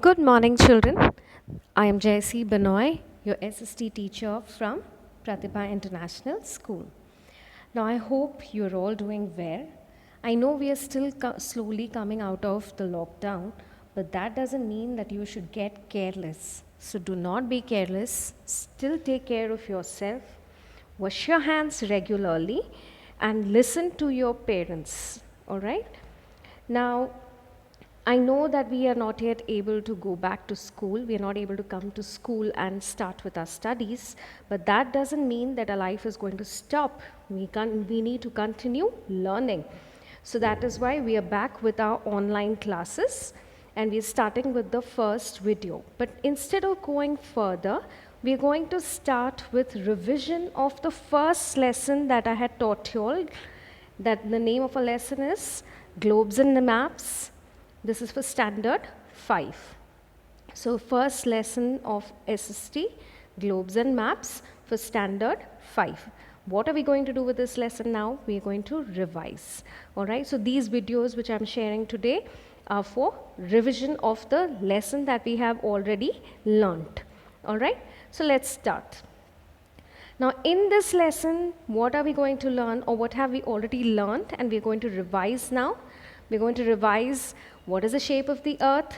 Good morning, children. I am J.C. Benoy, your SST teacher from Pratibha International School. Now, I hope you're all doing well. I know we are still slowly coming out of the lockdown, but that doesn't mean that you should get careless. So, do not be careless. Still take care of yourself. Wash your hands regularly and listen to your parents. All right? Now, I know that we are not yet able to go back to school. We are not able to come to school and start with our studies. But that doesn't mean that our life is going to stop. We need to continue learning. So that is why we are back with our online classes and we're starting with the first video. But instead of going further, we're going to start with revision of the first lesson that I had taught you all. That the name of a lesson is Globes and the Maps. This is for standard 5. So first lesson of SST, globes and maps for standard 5. What are we going to do with this lesson now? We are going to revise. Alright, so these videos which I'm sharing today are for revision of the lesson that we have already learnt. Alright, so let's start. Now in this lesson, what are we going to learn, or what have we already learnt and we're going to revise now? We're going to revise what is the shape of the earth,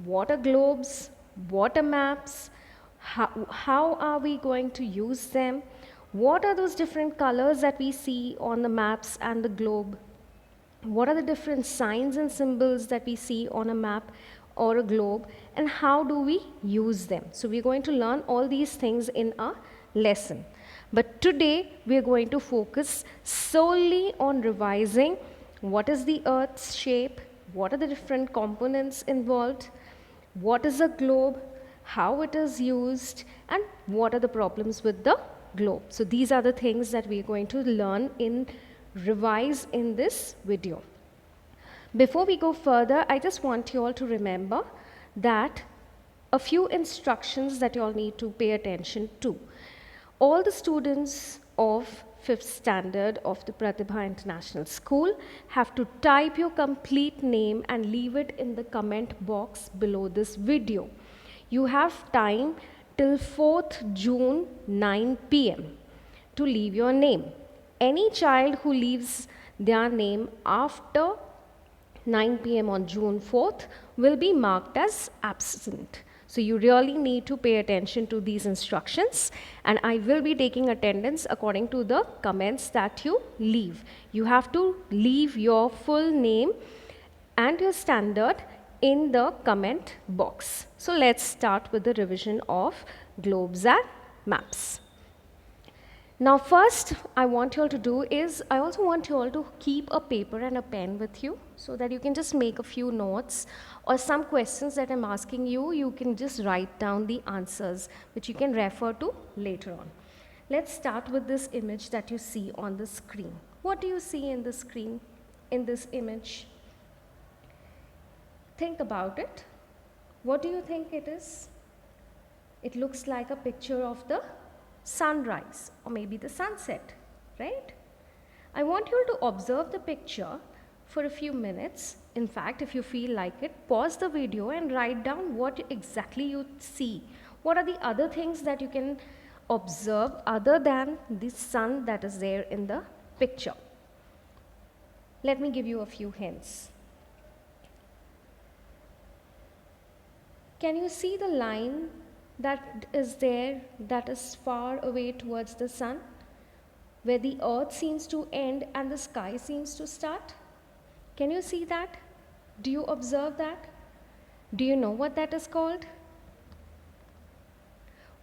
what are globes, what are maps, how are we going to use them, what are those different colors that we see on the maps and the globe, what are the different signs and symbols that we see on a map or a globe, and how do we use them. So we're going to learn all these things in a lesson. But today we're going to focus solely on revising what is the earth's shape, what are the different components involved, what is a globe, how it is used, and what are the problems with the globe. So these are the things that we're going to learn in revise in this video. Before we go further, I just want you all to remember that a few instructions that you all need to pay attention to. All the students of 5th standard of the Pratibha International School have to type your complete name and leave it in the comment box below this video. You have time till 4th June 9 p.m. to leave your name. Any child who leaves their name after 9 p.m. on June 4th will be marked as absent. So you really need to pay attention to these instructions, and I will be taking attendance according to the comments that you leave. You have to leave your full name and your standard in the comment box. So let's start with the revision of globes and maps. Now first I want you all to do is, I also want you all to keep a paper and a pen with you so that you can just make a few notes, or some questions that I'm asking you, you can just write down the answers which you can refer to later on. Let's start with this image that you see on the screen. What do you see in the screen, in this image? Think about it. What do you think it is? It looks like a picture of the sunrise or maybe the sunset, right? I want you to observe the picture for a few minutes. In fact, if you feel like it, pause the video and write down what exactly you see. What are the other things that you can observe other than the sun that is there in the picture? Let me give you a few hints. Can you see the line that is there, that is far away towards the sun, where the earth seems to end and the sky seems to start? Can you see that? Do you observe that? Do you know what that is called?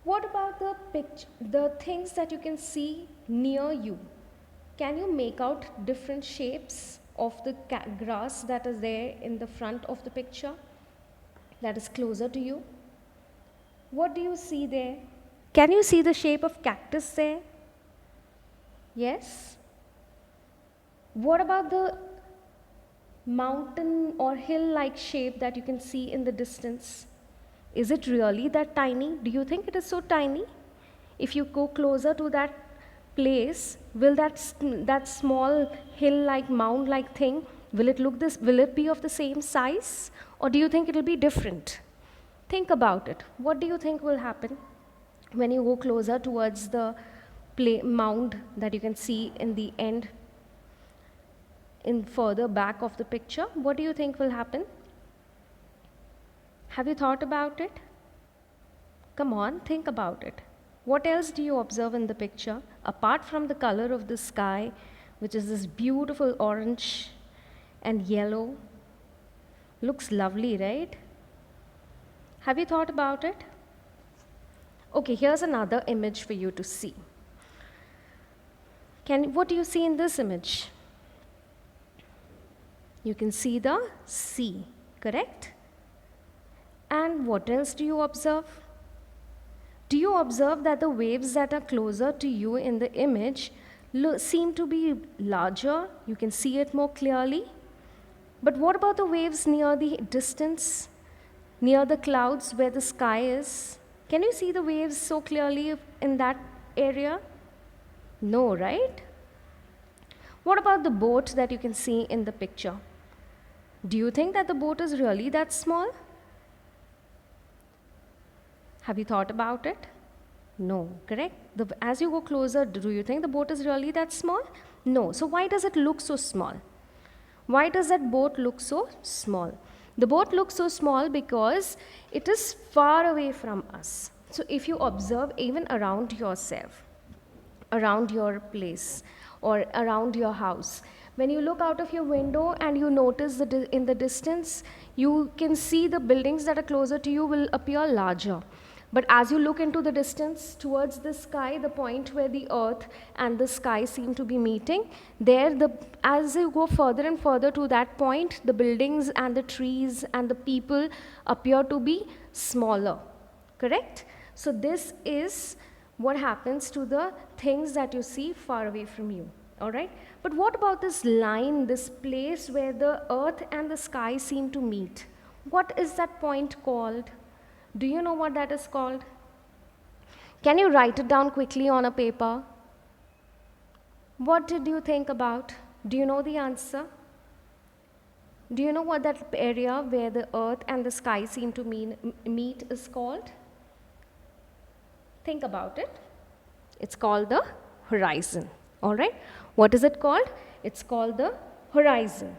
What about the things that you can see near you? Can you make out different shapes of the grass that is there in the front of the picture, that is closer to you? What do you see there? Can you see the shape of cactus there? Yes? What about the mountain or hill-like shape that you can see in the distance? Is it really that tiny? Do you think it is so tiny? If you go closer to that place, will that small hill-like, mound-like thing, will it be of the same size? Or do you think it will be different? Think about it. What do you think will happen when you go closer towards the mound that you can see in the end, in further back of the picture? What do you think will happen? Have you thought about it? Come on, think about it. What else do you observe in the picture apart from the color of the sky, which is this beautiful orange and yellow? Looks lovely, right? Have you thought about it? Okay, here's another image for you to see. What do you see in this image? You can see the sea, correct? And what else do you observe? Do you observe that the waves that are closer to you in the image seem to be larger? You can see it more clearly. But what about the waves near the distance, near the clouds where the sky is? Can you see the waves so clearly in that area? No, right? What about the boat that you can see in the picture? Do you think that the boat is really that small? Have you thought about it? No, correct? As you go closer, do you think the boat is really that small? No. So why does it look so small? Why does that boat look so small? The boat looks so small because it is far away from us. So if you observe even around yourself, around your place or around your house, when you look out of your window and you notice that in the distance, you can see the buildings that are closer to you will appear larger. But as you look into the distance towards the sky, the point where the earth and the sky seem to be meeting, as you go further and further to that point, the buildings and the trees and the people appear to be smaller, correct? So this is what happens to the things that you see far away from you, all right? But what about this line, this place where the earth and the sky seem to meet? What is that point called? Do you know what that is called? Can you write it down quickly on a paper? What did you think about? Do you know the answer? Do you know what that area where the earth and the sky seem to meet is called? Think about it. It's called the horizon. All right? What is it called? It's called the horizon.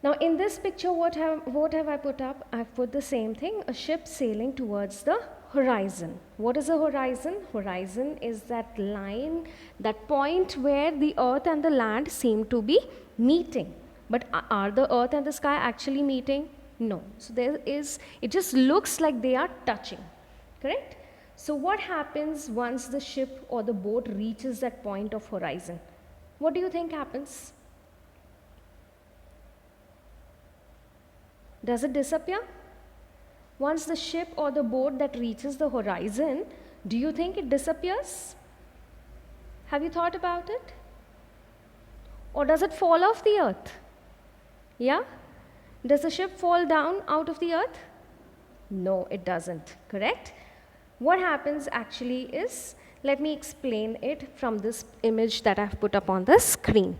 Now in this picture, what have I put up? I've put the same thing, a ship sailing towards the horizon. What is a horizon? Horizon is that line, that point where the earth and the land seem to be meeting. But are the earth and the sky actually meeting? No. So it just looks like they are touching, correct? So what happens once the ship or the boat reaches that point of horizon? What do you think happens? Does it disappear? Once the ship or the boat that reaches the horizon, do you think it disappears? Have you thought about it? Or does it fall off the earth? Yeah? Does the ship fall down out of the earth? No, it doesn't, correct? What happens actually is, let me explain it from this image that I've put up on the screen.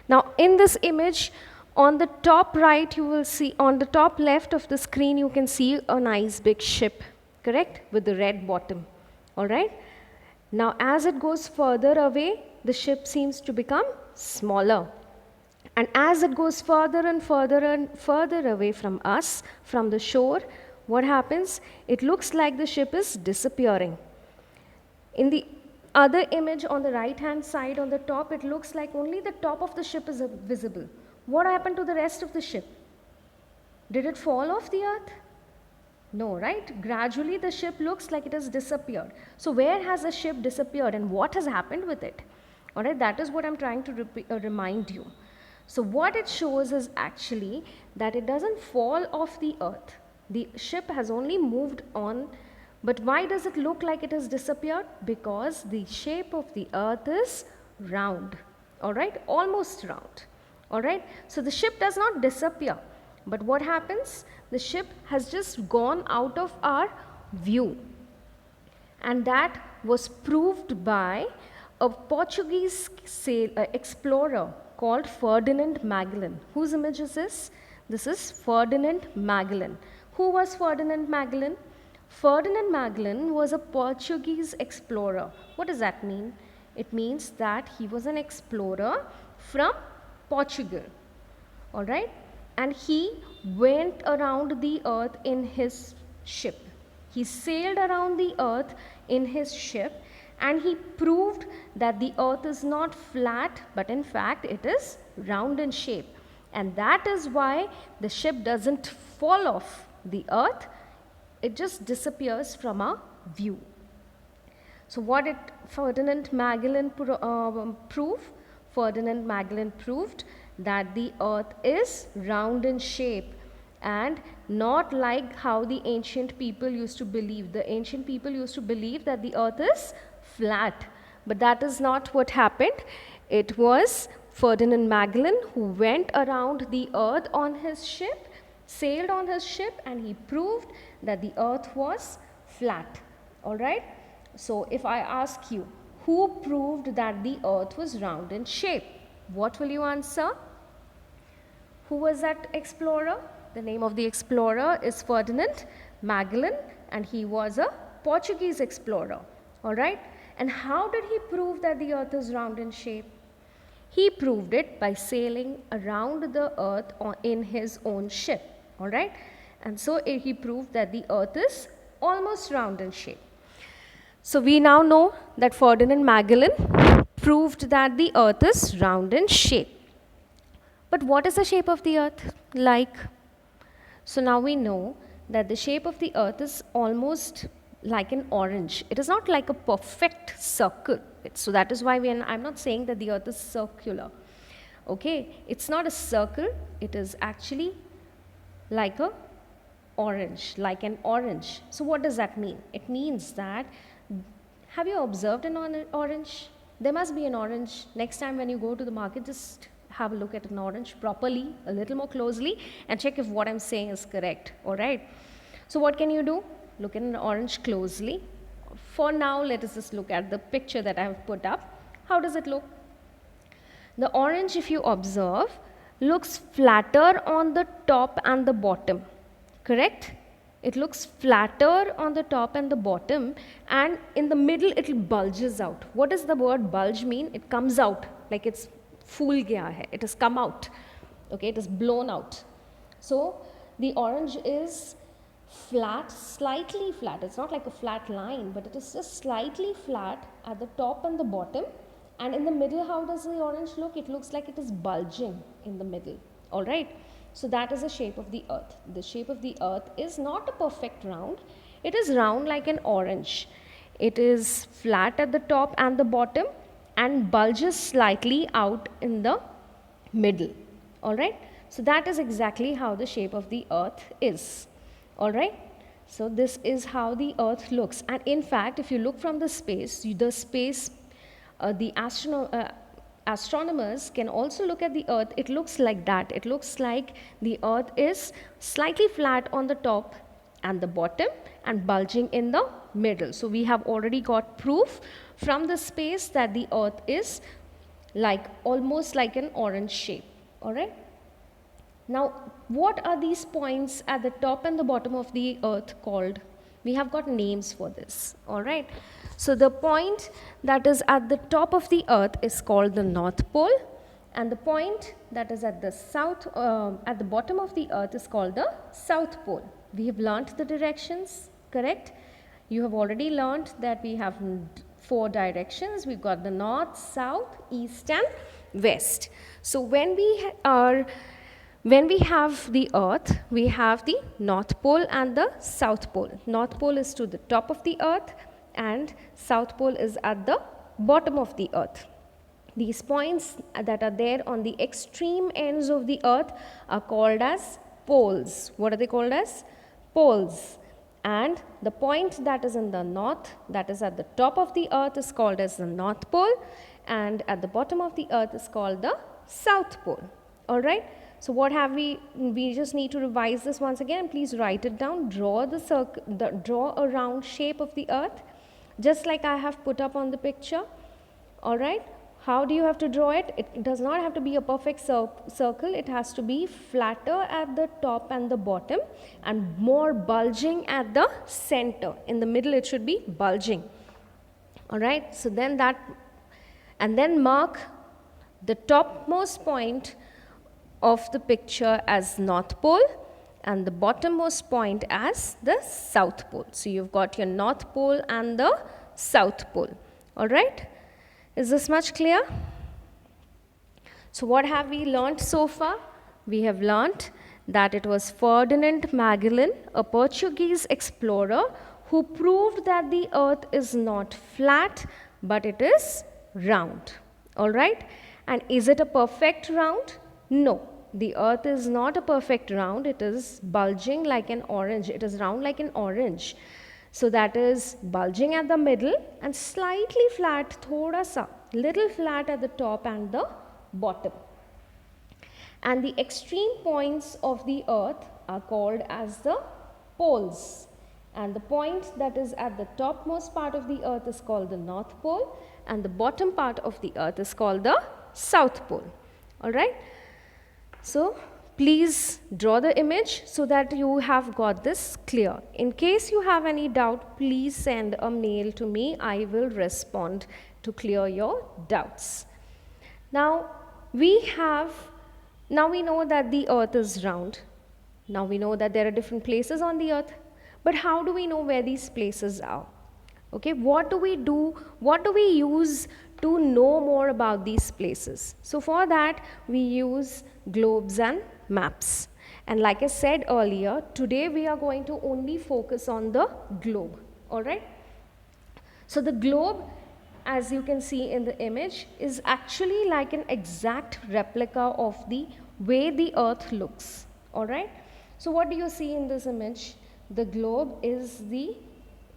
Now, in this image, on the top right, you will see, on the top left of the screen, you can see a nice big ship, correct? With the red bottom, all right? Now, as it goes further away, the ship seems to become smaller. And as it goes further and further away from us, from the shore, what happens? It looks like the ship is disappearing. In the other image on the right-hand side, on the top, it looks like only the top of the ship is visible. What happened to the rest of the ship? Did it fall off the earth? No, right? Gradually the ship looks like it has disappeared. So where has the ship disappeared and what has happened with it? All right, that is what I'm trying to remind you. So what it shows is actually that it doesn't fall off the earth. The ship has only moved on. But why does it look like it has disappeared? Because the shape of the earth is round. All right, almost round. All right, so the ship does not disappear, but what happens? The ship has just gone out of our view, and that was proved by a Portuguese explorer called Ferdinand Magellan. Whose image is this? This is Ferdinand Magellan, Who was Ferdinand Magellan? Ferdinand Magellan was a Portuguese explorer. What does that mean? It means that he was an explorer from Portugal. Alright? And he went around the earth in his ship. He sailed around the earth in his ship and he proved that the earth is not flat, but in fact it is round in shape. And that is why the ship doesn't fall off the earth, it just disappears from our view. So what did Ferdinand Magellan prove? Ferdinand Magellan proved that the earth is round in shape and not like how the ancient people used to believe. The ancient people used to believe that the earth is flat, but that is not what happened. It was Ferdinand Magellan who went around the earth on his ship, sailed on his ship, and he proved that the earth was flat. Alright? So if I ask you, who proved that the earth was round in shape? What will you answer? Who was that explorer? The name of the explorer is Ferdinand Magellan, and he was a Portuguese explorer. Alright? And how did he prove that the earth is round in shape? He proved it by sailing around the earth in his own ship. Alright? And so he proved that the earth is almost round in shape. So we now know that Ferdinand Magellan proved that the earth is round in shape. But what is the shape of the earth like? So now we know that the shape of the earth is almost like an orange. It is not like a perfect circle. So that is why I'm not saying that the earth is circular. Okay, it's not a circle, it is actually like a orange, like an orange. So what does that mean? It means that, have you observed an orange? There must be an orange. Next time when you go to the market, just have a look at an orange properly, a little more closely, and check if what I'm saying is correct. Alright. So what can you do? Look at an orange closely. For now, let us just look at the picture that I have put up. How does it look? The orange, if you observe, looks flatter on the top and the bottom. Correct? It looks flatter on the top and the bottom, and in the middle it bulges out. What does the word bulge mean? It comes out, like it's full gaya hai. It has come out. Okay, it is blown out. So the orange is flat, slightly flat. It's not like a flat line, but it is just slightly flat at the top and the bottom. And in the middle, how does the orange look? It looks like it is bulging in the middle. All right. So that is the shape of the earth. The shape of the earth is not a perfect round. It is round like an orange. It is flat at the top and the bottom and bulges slightly out in the middle. All right. So that is exactly how the shape of the earth is. All right. So this is how the earth looks. And in fact, if you look from the space, astronomers can also look at the earth. It looks like that. It looks like the earth is slightly flat on the top and the bottom and bulging in the middle. So we have already got proof from the space that the earth is almost like an orange shape. All right. Now, what are these points at the top and the bottom of the earth called? We have got names for this. All right. So the point that is at the top of the earth is called the North Pole, and the point that is at the bottom of the earth is called the South Pole. We have learnt the directions, correct? You have already learnt that we have 4 directions. We've got the north, south, east, and west. So when we have the earth, we have the North Pole and the South Pole. North Pole is to the top of the earth and South Pole is at the bottom of the earth. These points that are there on the extreme ends of the earth are called as poles. What are they called as? Poles. And the point that is in the north, that is at the top of the earth, is called as the North Pole, and at the bottom of the earth is called the South Pole. All right. So what have we just need to revise this once again. Please write it down. Draw draw a round shape of the earth, just like I have put up on the picture. All right. How do you have to draw it? It does not have to be a perfect circle. It has to be flatter at the top and the bottom and more bulging at the center. In the middle it should be bulging. Alright, so then that, and then mark the topmost point of the picture as North Pole and the bottommost point as the South Pole. So you've got your North Pole and the South Pole. Alright, is this much clear? So what have we learnt so far? We have learnt that it was Ferdinand Magellan, a Portuguese explorer, who proved that the earth is not flat but it is round. Alright, and is it a perfect round? No. The earth is not a perfect round, it is bulging like an orange, it is round like an orange. So that is bulging at the middle and slightly flat, thoda sa, little flat at the top and the bottom. And the extreme points of the earth are called as the poles. And the point that is at the topmost part of the earth is called the North Pole and the bottom part of the earth is called the South Pole. Alright? So, please draw the image so that you have got this clear. In case you have any doubt, please send a mail to me. I will respond to clear your doubts. Now, we know that the earth is round. Now we know that there are different places on the earth. But how do we know where these places are? Okay, what do we do? What do we use to know more about these places? So for that, we use globes and maps. And like I said earlier, today we are going to only focus on the globe. Alright? So the globe, as you can see in the image, is actually like an exact replica of the way the earth looks. Alright? So what do you see in this image? The globe is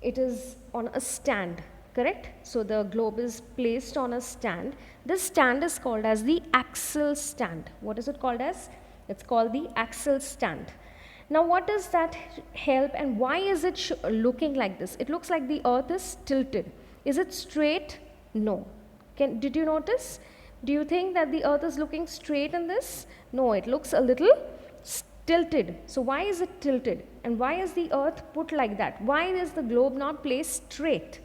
it is on a stand, correct? So the globe is placed on a stand. This stand is called as the axle stand. What is it called as? It's called the axle stand. Now what does that help and why is it looking like this? It looks like the earth is tilted. Is it straight? No. Did you notice? Do you think that the earth is looking straight in this? No, it looks a little tilted. So why is it tilted? And why is the earth put like that? Why is the globe not placed straight?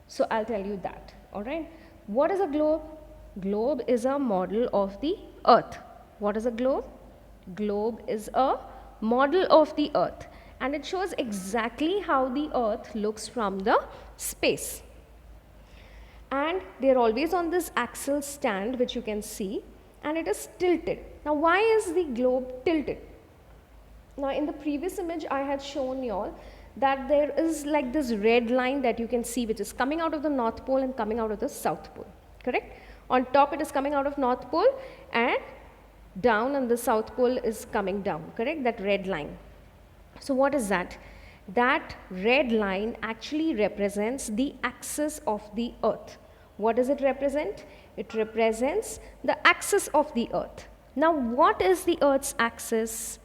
So I'll tell you that. Alright. What is a globe? Globe is a model of the earth. What is a globe? Globe is a model of the earth. And it shows exactly how the earth looks from the space. And they're always on this axle stand, which you can see, and it is tilted. Now why is the globe tilted? Now in the previous image I had shown you all that there is like this red line that you can see which is coming out of the North Pole and coming out of the South Pole, correct? On top it is coming out of North Pole and down on the South Pole is coming down, correct? That red line. So what is that? That red line actually represents the axis of the earth. What does it represent? It represents the axis of the earth. Now what is the earth's axis?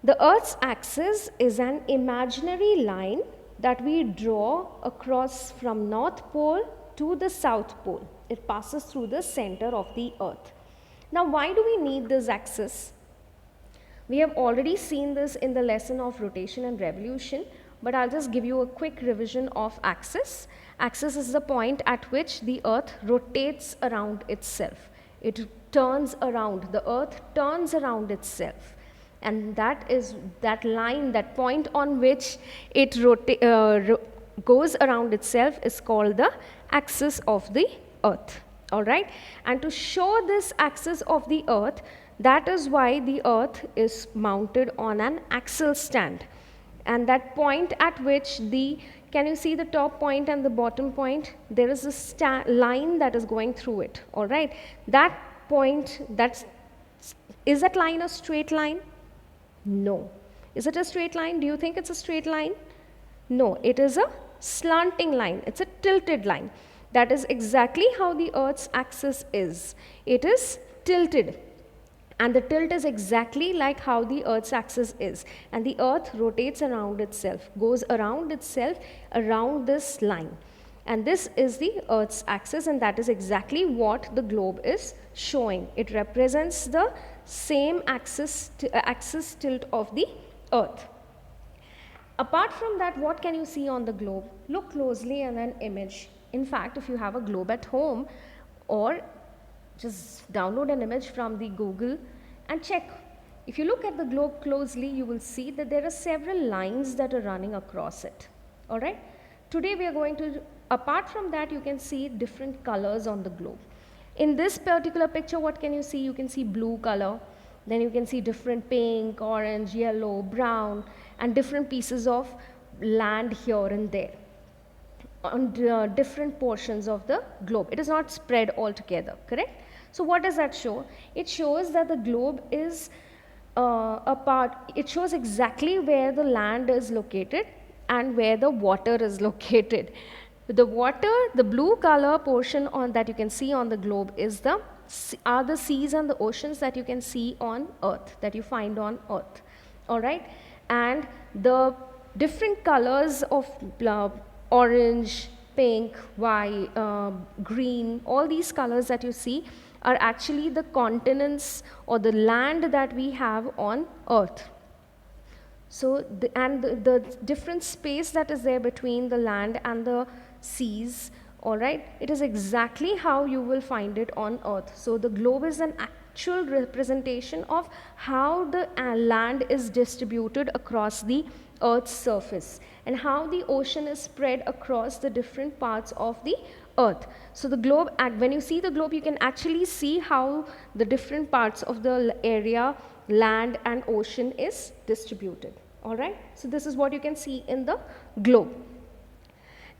The earth's axis is an imaginary line that we draw across from North Pole to the South Pole. It passes through the center of the earth. Now why do we need this axis? We have already seen this in the lesson of rotation and revolution, but I'll just give you a quick revision of axis. Axis is the point at which the earth rotates around itself. It turns around, the earth turns around itself. And that is that line, that point on which it goes around itself is called the axis of the earth. Alright? And to show this axis of the earth, that is why the earth is mounted on an axle stand. And that point at which can you see the top point and the bottom point? There is a line that is going through it. Alright? That point, is that line a straight line? No. Is it a straight line? Do you think it's a straight line? No, it is a slanting line. It's a tilted line. That is exactly how the earth's axis is. It is tilted. And the tilt is exactly like how the earth's axis is. And the earth rotates around itself, goes around itself around this line. and this is the Earth's axis, and that is exactly what the globe is showing. It represents the same axis tilt of the Earth. Apart from that, what can you see on the globe? Look closely at an image. In fact, if you have a globe at home, or just download an image from the Google and check. If you look at the globe closely, you will see that there are several lines that are running across it. All right. Today we are going to, apart from that, you can see different colors on the globe. In this particular picture, what can you see? You can see blue color. Then you can see different pink, orange, yellow, brown, and different pieces of land here and there on different portions of the globe. It is not spread all together, correct? So what does that show? It shows that the globe is it shows exactly where the land is located and where the water is located. The water, the blue color portion on that you can see on the globe are the seas and the oceans that you can see on Earth, that you find on Earth. All right, and the different colors of orange, pink, white, green, all these colors that you see are actually the continents or the land that we have on Earth. So, the different space that is there between the land and the seas, all right, it is exactly how you will find it on Earth. So, the globe is an actual representation of how the land is distributed across the Earth's surface and how the ocean is spread across the different parts of the Earth. So the globe, when you see the globe, you can actually see how the different parts of the area, land and ocean is distributed. All right. So this is what you can see in the globe.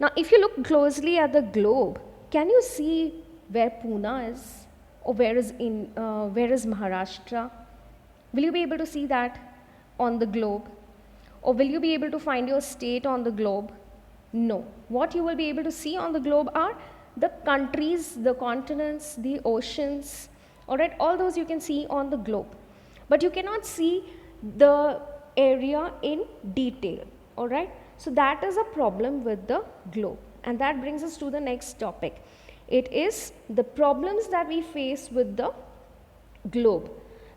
Now, if you look closely at the globe, can you see where Pune is, or where is Maharashtra? Will you be able to see that on the globe? Or will you be able to find your state on the globe? No. What you will be able to see on the globe are the countries, the continents, the oceans, all right, all those you can see on the globe. But you cannot see the area in detail, all right. So that is a problem with the globe. And that brings us to the next topic. It is the problems that we face with the globe.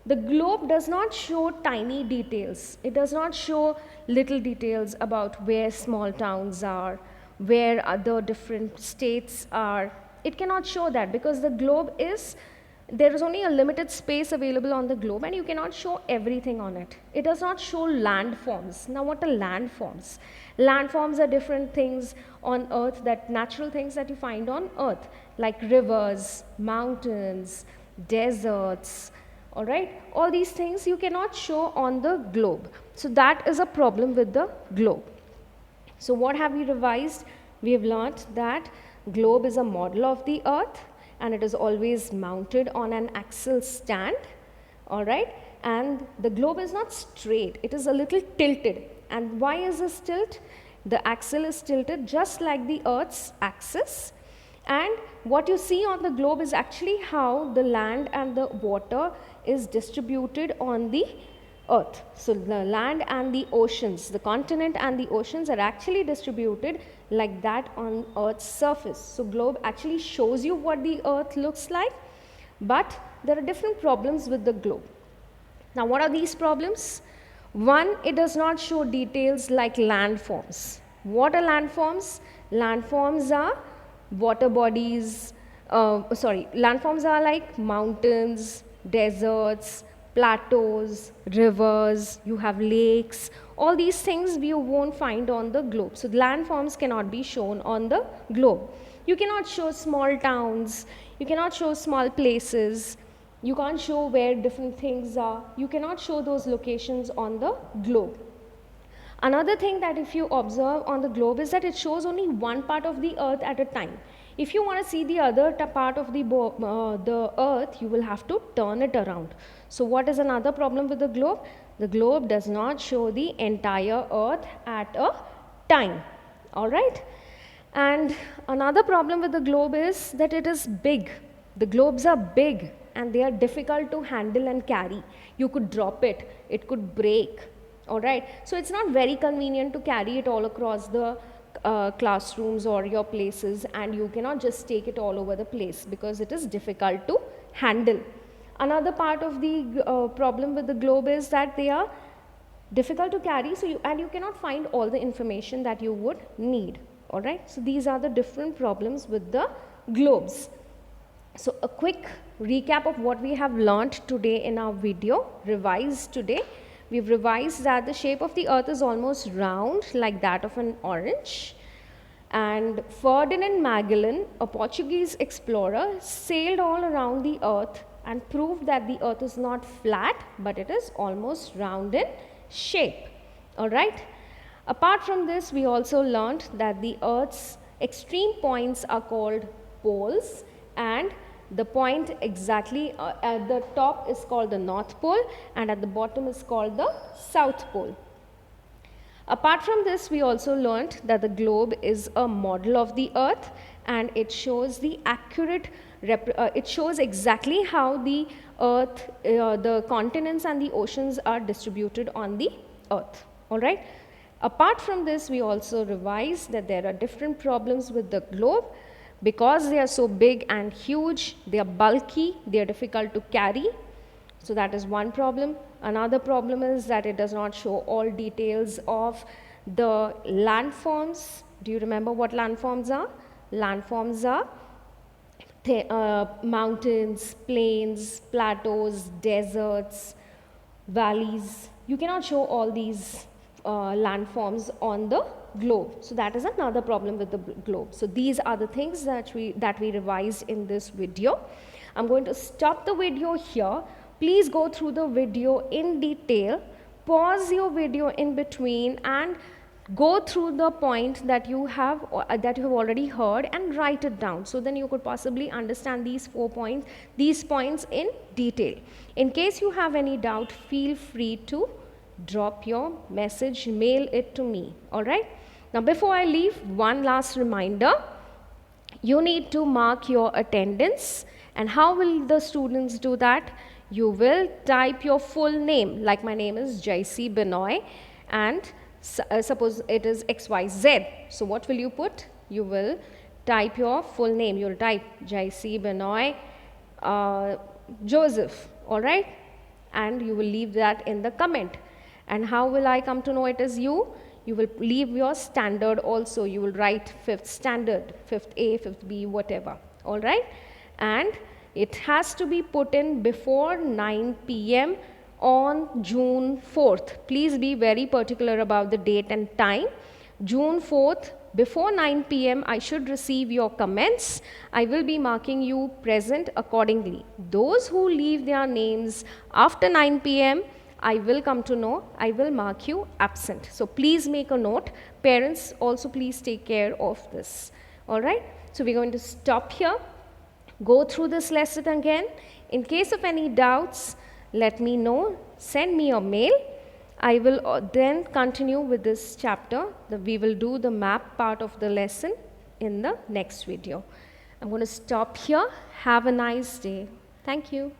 The globe does not show tiny details. It does not show little details about where small towns are, where other different states are. It cannot show that because the globe is, there is only a limited space available on the globe and you cannot show everything on it. It does not show landforms. Now what are landforms? Landforms are different things on Earth, that natural things that you find on Earth, like rivers, mountains, deserts, all right, all these things you cannot show on the globe. So that is a problem with the globe. So what have we revised? We have learnt that globe is a model of the Earth and it is always mounted on an axial stand, all right, and the globe is not straight, it is a little tilted. And why is this tilt? The axle is tilted just like the Earth's axis. And what you see on the globe is actually how the land and the water is distributed on the Earth. So the land and the oceans, the continent and the oceans are actually distributed like that on Earth's surface. So globe actually shows you what the Earth looks like, but there are different problems with the globe. Now what are these problems? One, it does not show details like landforms. What are landforms? Landforms are water bodies, landforms are like mountains, deserts, plateaus, rivers, you have lakes, all these things you won't find on the globe. So landforms cannot be shown on the globe. You cannot show small towns, you cannot show small places, you can't show where different things are, you cannot show those locations on the globe. Another thing that if you observe on the globe is that it shows only one part of the Earth at a time. If you want to see the other part of the Earth, you will have to turn it around. So what is another problem with the globe? The globe does not show the entire Earth at a time. All right. And another problem with the globe is that it is big. The globes are big and they are difficult to handle and carry. You could drop it, it could break. All right. So it's not very convenient to carry it all across the classrooms or your places, and you cannot just take it all over the place because it is difficult to handle. Another part of the problem with the globe is that they are difficult to carry, so you cannot find all the information that you would need. All right, so these are the different problems with the globes. So a quick recap of what we have learned today in our video, revised today. We've revised that the shape of the earth is almost round, like that of an orange. And Ferdinand Magellan, a Portuguese explorer, sailed all around the earth and proved that the earth is not flat, but it is almost round in shape. All right. Apart from this, we also learned that the earth's extreme points are called poles, and the point exactly at the top is called the North Pole, and at the bottom is called the South Pole. Apart from this, we also learned that the globe is a model of the earth, and it shows the accurate it shows exactly how the earth, the continents and the oceans are distributed on the earth. All right. Apart from this, we also revised that there are different problems with the globe. Because they are so big and huge, they are bulky, they are difficult to carry. So that is one problem. Another problem is that it does not show all details of the landforms. Do you remember what landforms are? Landforms are mountains, plains, plateaus, deserts, valleys. You cannot show all these landforms on the globe. So that is another problem with the globe. So these are the things that we revised in this video. I'm going to stop the video here. Please go through the video in detail. Pause your video in between and go through the point that you have already heard and write it down. So then you could possibly understand these points in detail. In case you have any doubt, feel free to drop your message, mail it to me. All right. Now, before I leave, one last reminder. You need to mark your attendance. And how will the students do that? You will type your full name, like my name is J.C. Benoy, and suppose it is XYZ. So what will you put? You will type your full name. You will type J.C. Benoy Joseph. All right. And you will leave that in the comment. And how will I come to know it is you? You will leave your standard also. You will write 5th standard, 5th A, 5th B, whatever. All right. And it has to be put in before 9 p.m. on June 4th. Please be very particular about the date and time. June 4th, before 9 p.m. I should receive your comments. I will be marking you present accordingly. Those who leave their names after 9 p.m., I will come to know, I will mark you absent. So please make a note. Parents, also please take care of this. All right. So we're going to stop here. Go through this lesson again. In case of any doubts, let me know. Send me a mail. I will then continue with this chapter. We will do the map part of the lesson in the next video. I'm going to stop here. Have a nice day. Thank you.